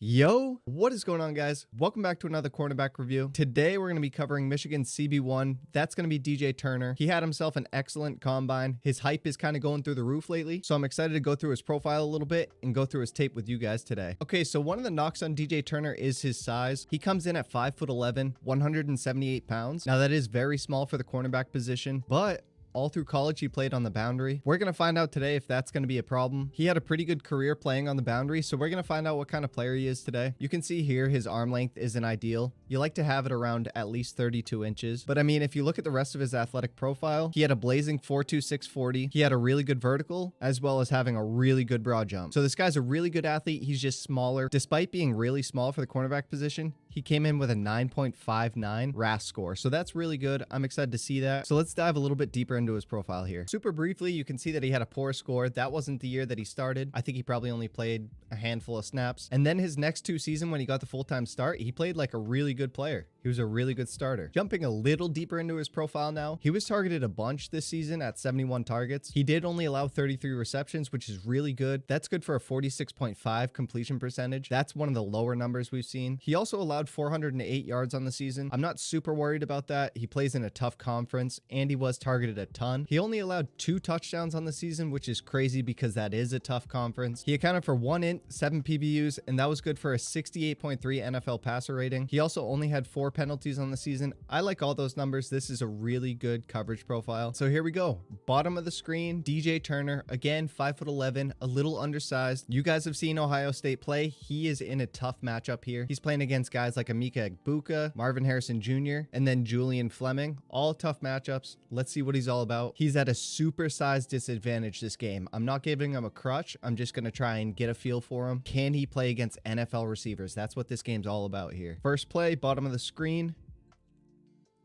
Yo, what is going on, guys? Welcome back to another cornerback review. Today we're going to be covering Michigan's CB1. That's going to be DJ Turner. He had himself an excellent combine. His hype is kind of going through the roof lately, so I'm excited to go through his profile a little bit and go through his tape with you guys today. Okay, so one of the knocks on DJ Turner is his size. He comes in at 5'11", 178 pounds. Now that is very small for the cornerback position, but all through college, he played on the boundary. We're going to find out today if that's going to be a problem. He had a pretty good career playing on the boundary, so we're going to find out what kind of player he is today. You can see here his arm length isn't ideal. You like to have it around at least 32 inches. But I mean, if you look at the rest of his athletic profile, he had a blazing 4.2 640. He had a really good vertical, as well as having a really good broad jump. So this guy's a really good athlete. He's just smaller. Despite being really small for the cornerback position, he came in with a 9.59 RAS score. So that's really good. I'm excited to see that. So let's dive a little bit deeper into his profile here. Super briefly, you can see that he had a poor score. That wasn't the year that he started. I think he probably only played a handful of snaps. And then his next two seasons, when he got the full-time start, he played like a really good player. He was a really good starter. Jumping a little deeper into his profile now, he was targeted a bunch this season at 71 targets. He did only allow 33 receptions, which is really good. That's good for a 46.5 completion percentage. That's one of the lower numbers we've seen. He also allowed 408 yards on the season. I'm not super worried about that. He plays in a tough conference, and he was targeted a ton. He only allowed 2 touchdowns on the season, which is crazy because that is a tough conference. He accounted for 1 int, 7 PBUs, and that was good for a 68.3 NFL passer rating. He also only had 4 penalties on the season. I like all those numbers. This is a really good coverage profile. So here we go. Bottom of the screen, DJ Turner, again, 5'11", a little undersized. You guys have seen Ohio State play. He is in a tough matchup here. He's playing against guys like Emeka Egbuka, Marvin Harrison Jr., and then Julian Fleming. All tough matchups. Let's see what he's all about. He's at a supersized disadvantage this game. I'm not giving him a crutch. I'm just going to try and get a feel for him. Can he play against NFL receivers? That's what this game's all about here. First play, bottom of the screen.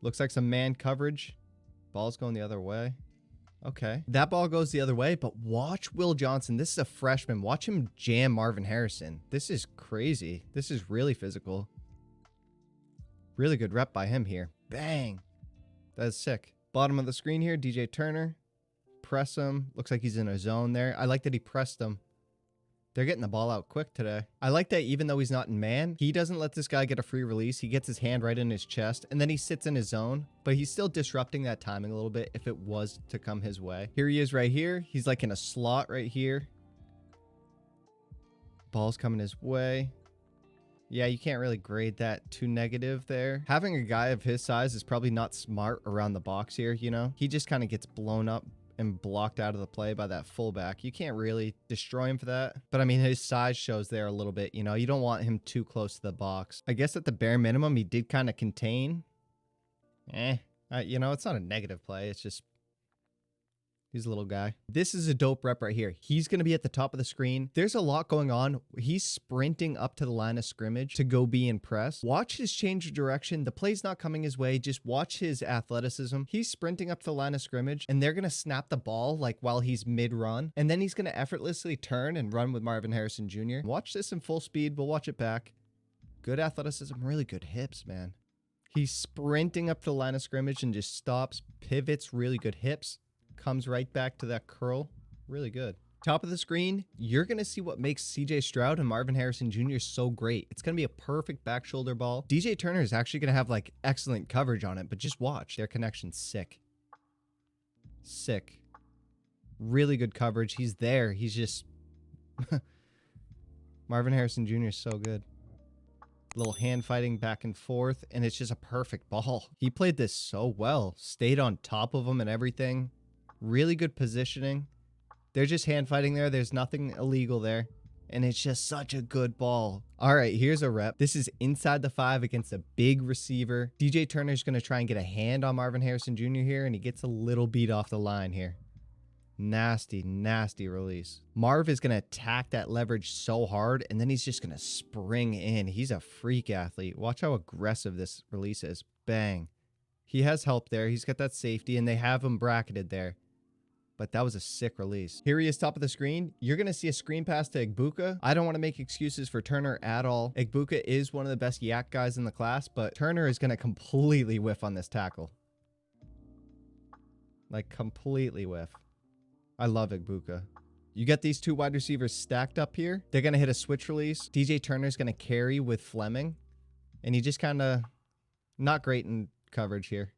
Looks like some man coverage. Ball's going the other way. Okay. That ball goes the other way, but watch Will Johnson. This is a freshman. Watch him jam Marvin Harrison. This is crazy. This is really physical. Really good rep by him here. Bang. That is sick. Bottom of the screen here, DJ Turner. Press him. Looks like he's in a zone there. I like that he pressed him. They're getting the ball out quick today. I like that even though he's not in man, he doesn't let this guy get a free release. He gets his hand right in his chest, and then he sits in his zone, but he's still disrupting that timing a little bit if it was to come his way. Here he is right here. He's like in a slot right here. Ball's coming his way. Yeah, you can't really grade that too negative there. Having a guy of his size is probably not smart around the box here, you know? He just kind of gets blown up and blocked out of the play by that fullback. You can't really destroy him for that. But I mean, his size shows there a little bit, you know? You don't want him too close to the box. I guess at the bare minimum, he did kind of contain. You know, it's not a negative play. It's just he's a little guy. This is a dope rep right here. He's going to be at the top of the screen. There's a lot going on. He's sprinting up to the line of scrimmage to go be in press. Watch his change of direction. The play's not coming his way. Just watch his athleticism. He's sprinting up to the line of scrimmage, and they're going to snap the ball like while he's mid-run, and then he's going to effortlessly turn and run with Marvin Harrison Jr. Watch this in full speed. We'll watch it back. Good athleticism. Really good hips, man. He's sprinting up to the line of scrimmage and just stops, pivots, really good hips. Comes right back to that curl. Really good. Top of the screen, you're going to see what makes CJ Stroud and Marvin Harrison Jr. so great. It's going to be a perfect back shoulder ball. DJ Turner is actually going to have like excellent coverage on it, but just watch. Their connection's sick. Sick. Really good coverage. He's there. He's just... Marvin Harrison Jr. is so good. Little hand fighting back and forth, and it's just a perfect ball. He played this so well. Stayed on top of him and everything. Really good positioning. They're just hand fighting there. There's nothing illegal there. And it's just such a good ball. All right, here's a rep. This is inside the 5 against a big receiver. DJ Turner's going to try and get a hand on Marvin Harrison Jr. here, and he gets a little beat off the line here. Nasty, nasty release. Marv is going to attack that leverage so hard, and then he's just going to spring in. He's a freak athlete. Watch how aggressive this release is. Bang. He has help there. He's got that safety, and they have him bracketed there. But that was a sick release. Here he is, top of the screen. You're going to see a screen pass to Egbuka. I don't want to make excuses for Turner at all. Egbuka is one of the best yak guys in the class, but Turner is going to completely whiff on this tackle. Like, completely whiff. I love Egbuka. You get these two wide receivers stacked up here. They're going to hit a switch release. DJ Turner's going to carry with Fleming. And he just kind of not great in coverage here.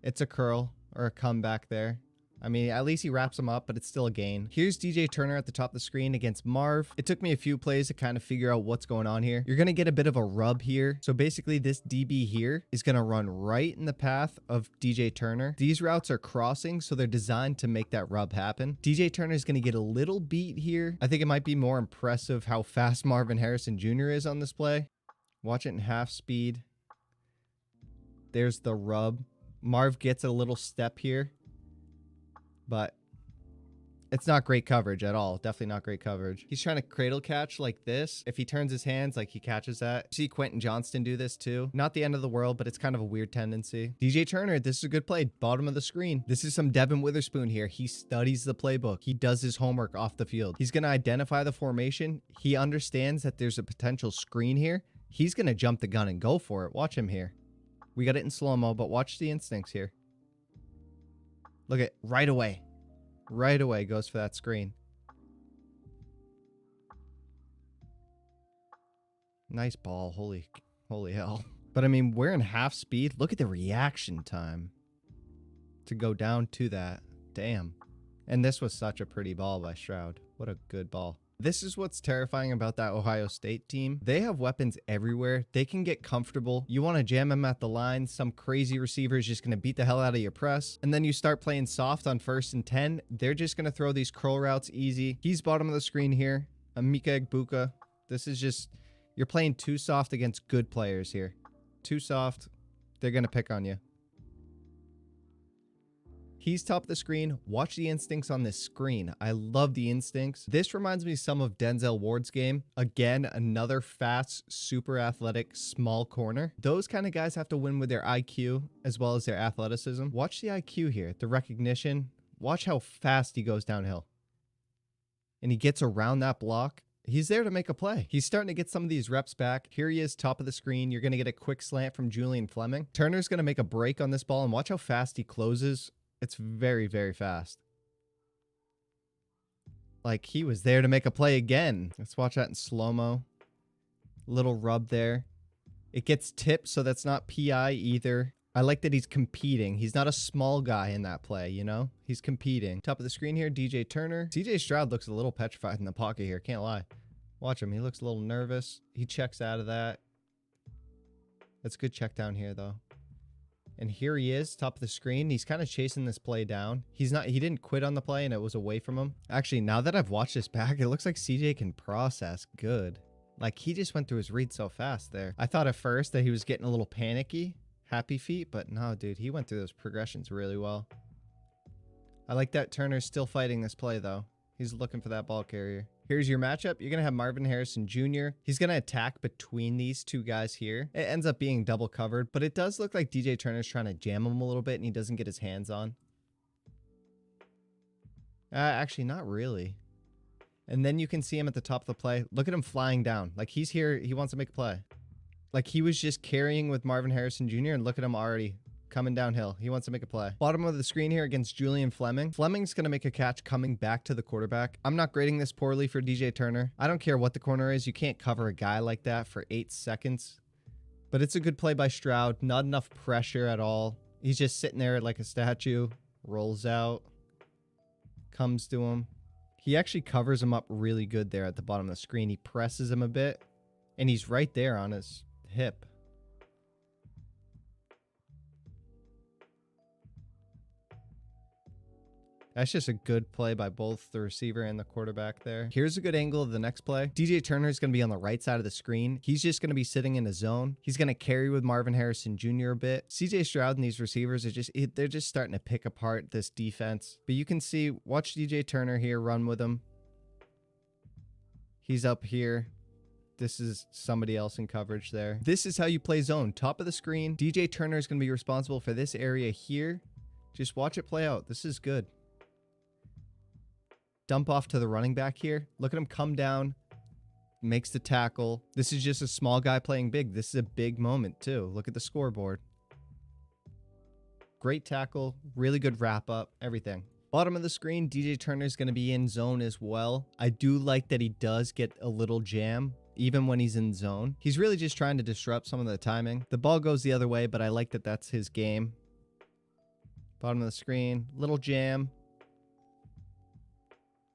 It's a curl or a comeback there. I mean, at least he wraps him up, but it's still a gain. Here's DJ Turner at the top of the screen against Marv. It took me a few plays to kind of figure out what's going on here. You're going to get a bit of a rub here. So basically this DB here is going to run right in the path of DJ Turner. These routes are crossing, so they're designed to make that rub happen. DJ Turner is going to get a little beat here. I think it might be more impressive how fast Marvin Harrison Jr. is on this play. Watch it in half speed. There's the rub. Marv gets a little step here. But it's not great coverage at all. Definitely not great coverage. He's trying to cradle catch like this. If he turns his hands, like he catches that. See Quentin Johnston do this too. Not the end of the world, but it's kind of a weird tendency. DJ Turner, this is a good play. Bottom of the screen. This is some Devin Witherspoon here. He studies the playbook. He does his homework off the field. He's going to identify the formation. He understands that there's a potential screen here. He's going to jump the gun and go for it. Watch him here. We got it in slow-mo, but watch the instincts here. Look at right away. Right away goes for that screen. Nice ball. Holy hell. But I mean, we're in half speed. Look at the reaction time to go down to that. Damn. And this was such a pretty ball by Stroud. What a good ball. This is what's terrifying about that Ohio State team. They have weapons everywhere. They can get comfortable. You want to jam them at the line. Some crazy receiver is just going to beat the hell out of your press. And then you start playing soft on 1st and 10. They're just going to throw these curl routes easy. He's bottom of the screen here. Emeka Egbuka. This is just, you're playing too soft against good players here. Too soft. They're going to pick on you. He's top of the screen. Watch the instincts on this screen. I love the instincts. This reminds me some of Denzel Ward's game. Again, another fast, super athletic, small corner. Those kind of guys have to win with their IQ as well as their athleticism. Watch the IQ here, the recognition. Watch how fast he goes downhill. And he gets around that block. He's there to make a play. He's starting to get some of these reps back. Here he is, top of the screen. You're going to get a quick slant from Julian Fleming. Turner's going to make a break on this ball, and watch how fast he closes. It's very, very fast. Like, he was there to make a play again. Let's watch that in slow-mo. Little rub there. It gets tipped, so that's not PI either. I like that he's competing. He's not a small guy in that play, you know? He's competing. Top of the screen here, DJ Turner. CJ Stroud looks a little petrified in the pocket here. Can't lie. Watch him. He looks a little nervous. He checks out of that. That's a good check down here, though. And here he is, top of the screen. He's kind of chasing this play down. He didn't quit on the play and it was away from him. Actually, now that I've watched this back, it looks like CJ can process good. Like, he just went through his read so fast there. I thought at first that he was getting a little panicky, happy feet, but no, dude, he went through those progressions really well. I like that Turner's still fighting this play, though. He's looking for that ball carrier. Here's your matchup. You're going to have Marvin Harrison Jr. He's going to attack between these two guys here. It ends up being double covered, but it does look like DJ Turner's trying to jam him a little bit and he doesn't get his hands on. Actually, not really. And then you can see him at the top of the play. Look at him flying down. Like, he's here. He wants to make a play. Like, he was just carrying with Marvin Harrison Jr. and look at him already coming downhill. He wants to make a play. Bottom of the screen here against Julian Fleming. Fleming's going to make a catch coming back to the quarterback. I'm not grading this poorly for DJ Turner. I don't care what the corner is. You can't cover a guy like that for 8 seconds. But it's a good play by Stroud. Not enough pressure at all. He's just sitting there like a statue. Rolls out. Comes to him. He actually covers him up really good there at the bottom of the screen. He presses him a bit. And he's right there on his hip. That's just a good play by both the receiver and the quarterback there. Here's a good angle of the next play. DJ Turner is going to be on the right side of the screen. He's just going to be sitting in a zone. He's going to carry with Marvin Harrison Jr. a bit. CJ Stroud and these receivers are they're just starting to pick apart this defense. But you can see, watch DJ Turner here run with him. He's up here. This is somebody else in coverage there. This is how you play zone. Top of the screen. DJ Turner is going to be responsible for this area here. Just watch it play out. This is good. Dump off to the running back here. Look at him come down. Makes the tackle. This is just a small guy playing big. This is a big moment too. Look at the scoreboard. Great tackle. Really good wrap up. Everything. Bottom of the screen, DJ Turner is going to be in zone as well. I do like that he does get a little jam even when he's in zone. He's really just trying to disrupt some of the timing. The ball goes the other way, but I like that that's his game. Bottom of the screen, little jam.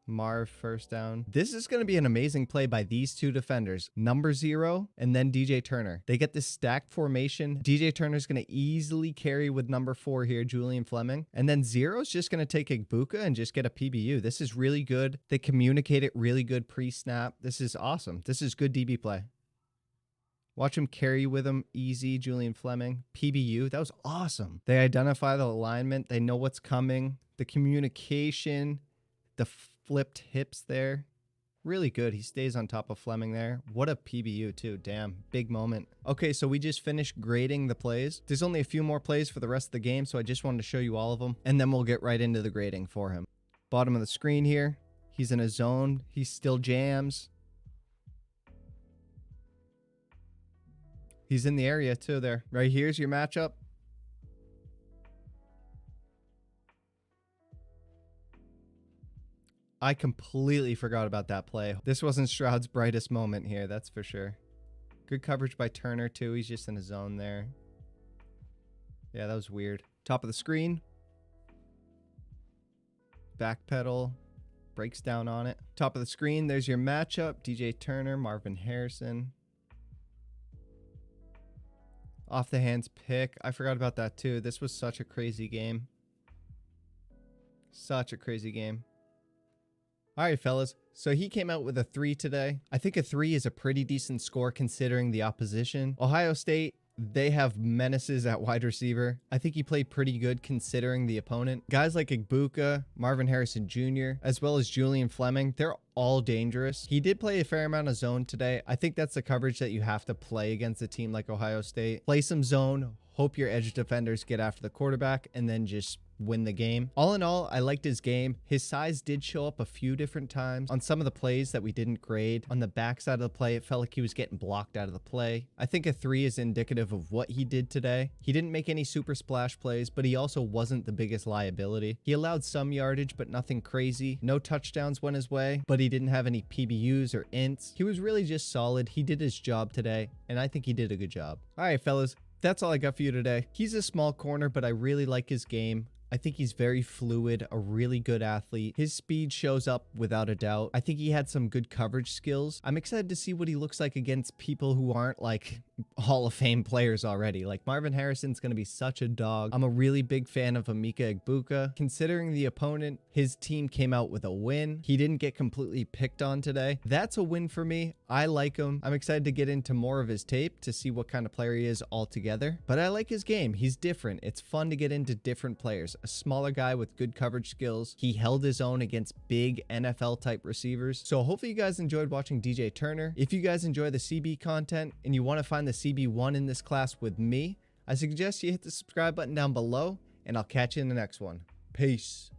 Marv first down. This is going to be an amazing play by these two defenders, number 0 and then DJ Turner. They get this stacked formation. DJ Turner is going to easily carry with number 4 here, Julian Fleming. And then 0 is just going to take Igbuka and just get a PBU. This is really good. They communicate it really good pre-snap. This is awesome. This is good DB play. Watch him carry with him. Easy, Julian Fleming. PBU. That was awesome. They identify the alignment. They know what's coming. The communication. The flipped hips there. Really good. He stays on top of Fleming there. What a PBU too. Damn. Big moment. Okay, so we just finished grading the plays. There's only a few more plays for the rest of the game, so I just wanted to show you all of them, and then we'll get right into the grading for him. Bottom of the screen here. He's in a zone. He still jams. He's in the area too there. Right here's your matchup. I completely forgot about that play. This wasn't Stroud's brightest moment here, that's for sure. Good coverage by Turner too. He's just in a zone there. Yeah, that was weird. Top of the screen. Backpedal. Breaks down on it. Top of the screen, there's your matchup. DJ Turner, Marvin Harrison. Off the hands pick. I forgot about that too. This was such a crazy game. Such a crazy game. All right, fellas. So he came out with a 3 today. I think a 3 is a pretty decent score considering the opposition. Ohio State, they have menaces at wide receiver. I think he played pretty good considering the opponent. Guys like Igbuka, Marvin Harrison Jr., as well as Julian Fleming, they're all dangerous. He did play a fair amount of zone today. I think that's the coverage that you have to play against a team like Ohio State. Play some zone, hope your edge defenders get after the quarterback, and then just win the game. All in all, I liked his game. His size did show up a few different times on some of the plays that we didn't grade. On the backside of the play, it felt like he was getting blocked out of the play. I think a 3 is indicative of what he did today. He didn't make any super splash plays, but he also wasn't the biggest liability. He allowed some yardage, but nothing crazy. No touchdowns went his way, but he didn't have any PBUs or ints. He was really just solid. He did his job today, and I think he did a good job. All right, fellas. That's all I got for you today. He's a small corner, but I really like his game. I think he's very fluid, a really good athlete. His speed shows up without a doubt. I think he had some good coverage skills. I'm excited to see what he looks like against people who aren't like Hall of Fame players already. Like Marvin Harrison's going to be such a dog. I'm a really big fan of Emeka Egbuka. Considering the opponent, his team came out with a win. He didn't get completely picked on today. That's a win for me. I like him. I'm excited to get into more of his tape to see what kind of player he is altogether. But I like his game. He's different. It's fun to get into different players. A smaller guy with good coverage skills. He held his own against big NFL type receivers. So hopefully you guys enjoyed watching DJ Turner. If you guys enjoy the CB content and you want to find the CB1 in this class with me, I suggest you hit the subscribe button down below, and I'll catch you in the next one. Peace.